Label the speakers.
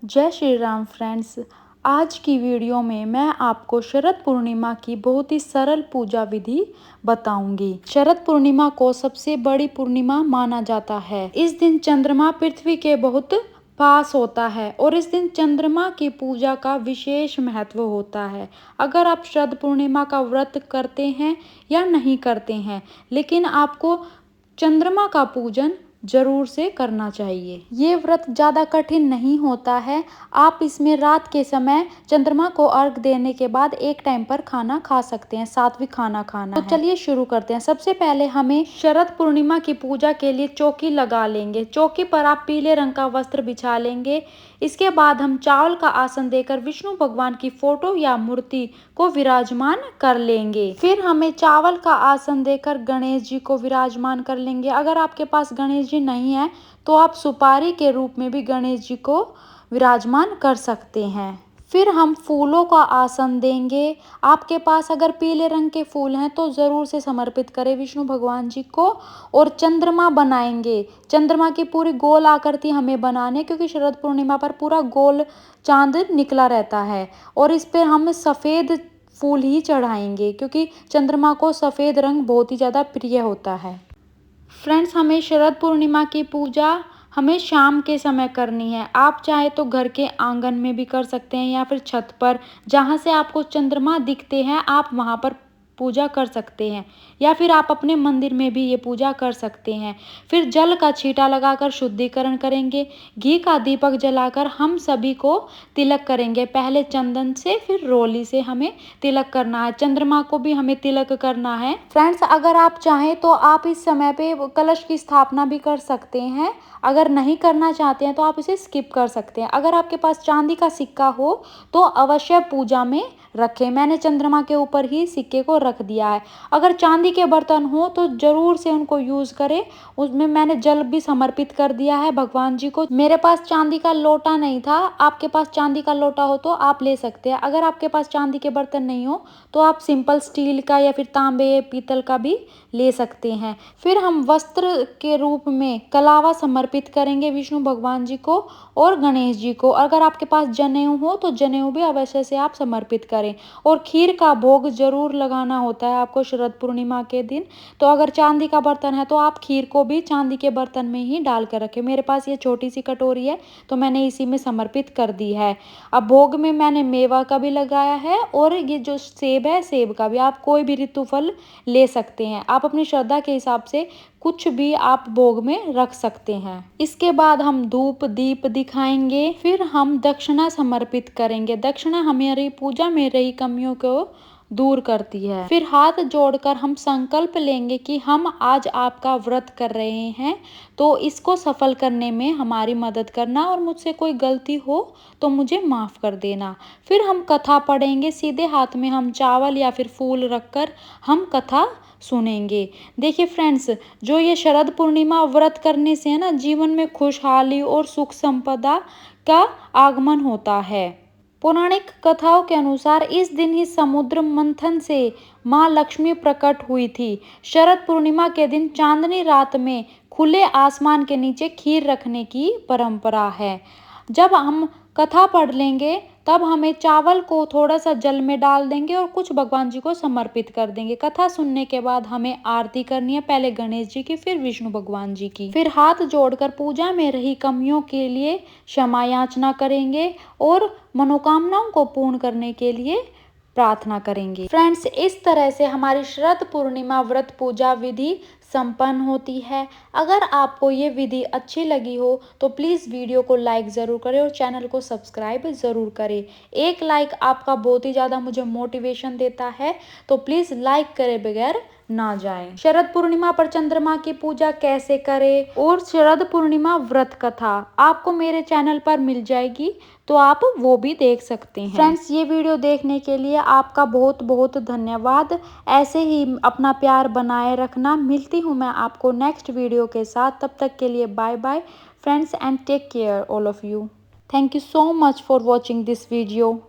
Speaker 1: जय श्री राम फ्रेंड्स। आज की वीडियो में मैं आपको शरद पूर्णिमा की बहुत ही सरल पूजा विधि बताऊंगी। शरद पूर्णिमा को सबसे बड़ी पूर्णिमा माना जाता है। इस दिन चंद्रमा पृथ्वी के बहुत पास होता है और इस दिन चंद्रमा की पूजा का विशेष महत्व होता है। अगर आप शरद पूर्णिमा का व्रत करते हैं या नहीं करते हैं, लेकिन आपको चंद्रमा का पूजन जरूर से करना चाहिए। ये व्रत ज़्यादा कठिन नहीं होता है। आप इसमें रात के समय चंद्रमा को अर्घ देने के बाद एक टाइम पर खाना खा सकते हैं, सात्विक खाना खाना तो चलिए शुरू करते हैं। सबसे पहले हमें शरद पूर्णिमा की पूजा के लिए चौकी लगा लेंगे। चौकी पर आप पीले रंग का वस्त्र बिछा लेंगे। इसके बाद हम चावल का आसन देकर विष्णु भगवान की फोटो या मूर्ति को विराजमान कर लेंगे। फिर हमें चावल का आसन देकर गणेश जी को विराजमान कर लेंगे। अगर आपके पास गणेश जी नहीं है तो आप सुपारी के रूप में भी गणेश जी को विराजमान कर सकते हैं। फिर हम फूलों का आसन देंगे। आपके पास अगर पीले रंग के फूल हैं तो ज़रूर से समर्पित करें विष्णु भगवान जी को। और चंद्रमा बनाएंगे। चंद्रमा की पूरी गोल आकृति हमें बनाने, क्योंकि शरद पूर्णिमा पर पूरा गोल चांद निकला रहता है और इस पर हम सफ़ेद फूल ही चढ़ाएंगे, क्योंकि चंद्रमा को सफ़ेद रंग बहुत ही ज़्यादा प्रिय होता है। फ्रेंड्स, हमें शरद पूर्णिमा की पूजा हमें शाम के समय करनी है। आप चाहे तो घर के आंगन में भी कर सकते हैं या फिर छत पर, जहाँ से आपको चंद्रमा दिखते हैं आप वहाँ पर पूजा कर सकते हैं, या फिर आप अपने मंदिर में भी ये पूजा कर सकते हैं। फिर जल का छींटा लगाकर शुद्धिकरण करेंगे। घी का दीपक जलाकर हम सभी को तिलक करेंगे। पहले चंदन से, फिर रोली से हमें तिलक करना है। चंद्रमा को भी हमें तिलक करना है। फ्रेंड्स, अगर आप चाहें तो आप इस समय पे कलश की स्थापना भी कर सकते हैं। अगर नहीं करना चाहते हैं तो आप इसे स्किप कर सकते हैं। अगर आपके पास चांदी का सिक्का हो तो अवश्य पूजा में रखें। मैंने चंद्रमा के ऊपर ही सिक्के को रख दिया है। अगर चांदी के बर्तन हो तो जरूर से उनको यूज करें। उसमें मैंने जल भी समर्पित कर दिया है भगवान जी को। मेरे पास चांदी का लोटा नहीं था। आपके पास चांदी का लोटा हो तो आप ले सकते हैं। अगर आपके पास चांदी के बर्तन नहीं हो तो आप सिंपल स्टील का या फिर तांबे पीतल का भी ले सकते हैं। फिर हम वस्त्र के रूप में कलावा समर्पित करेंगे विष्णु भगवान जी को और गणेश जी को। अगर आपके पास जनेऊ हो तो जनेऊ भी अवश्य से आप समर्पित करें। और खीर का भोग जरूर लगाना होता है आपको शरद पूर्णिमा के दिन। तो अगर चांदी का बर्तन है तो आप खीर को भी चांदी के बर्तन में ही डाल कर रखें। मेरे पास ये छोटी सी कटोरी है तो मैंने इसी में समर्पित कर दी है। अब भोग में मैंने मेवा का भी लगाया है और ये जो सेब है, सेब का भी। आप कोई भी ऋतु फल ले सकते हैं। आप अपनी श्रद्धा के हिसाब से कुछ भी आप भोग में रख सकते हैं। इसके बाद हम धूप दीप दिखाएंगे। फिर हम दक्षिणा समर्पित करेंगे। दक्षिणा हमारी पूजा में रही कमियों को दूर करती है। फिर हाथ जोड़कर हम संकल्प लेंगे कि हम आज आपका व्रत कर रहे हैं, तो इसको सफल करने में हमारी मदद करना और मुझसे कोई गलती हो तो मुझे माफ़ कर देना। फिर हम कथा पढ़ेंगे। सीधे हाथ में हम चावल या फिर फूल रखकर हम कथा सुनेंगे। देखिए फ्रेंड्स, जो ये शरद पूर्णिमा व्रत करने से है ना, जीवन में खुशहाली और सुख संपदा का आगमन होता है। पौराणिक कथाओं के अनुसार इस दिन ही समुद्र मंथन से माँ लक्ष्मी प्रकट हुई थी। शरद पूर्णिमा के दिन चांदनी रात में खुले आसमान के नीचे खीर रखने की परंपरा है। जब हम कथा पढ़ लेंगे तब हमें चावल को थोड़ा सा जल में डाल देंगे और कुछ भगवान जी को समर्पित कर देंगे। कथा सुनने के बाद हमें आरती करनी है, पहले गणेश जी की, फिर विष्णु भगवान जी की। फिर हाथ जोड़कर पूजा में रही कमियों के लिए क्षमा याचना करेंगे और मनोकामनाओं को पूर्ण करने के लिए प्रार्थना करेंगे। फ्रेंड्स, इस तरह से हमारी शरद पूर्णिमा व्रत पूजा विधि संपन्न होती है। अगर आपको ये विधि अच्छी लगी हो तो प्लीज़ वीडियो को लाइक ज़रूर करें और चैनल को सब्सक्राइब ज़रूर करें। एक लाइक आपका बहुत ही ज़्यादा मुझे मोटिवेशन देता है, तो प्लीज़ लाइक करे बगैर ना जाएं। शरद पूर्णिमा पर चंद्रमा की पूजा कैसे करें और शरद पूर्णिमा व्रत कथा आपको मेरे चैनल पर मिल जाएगी, तो आप वो भी देख सकते हैं। फ्रेंड्स, ये वीडियो देखने के लिए आपका बहुत बहुत धन्यवाद। ऐसे ही अपना प्यार बनाए रखना। मिलती हूँ मैं आपको नेक्स्ट वीडियो के साथ। तब तक के लिए bye bye friends and take care all of you. Thank you so much for watching this video.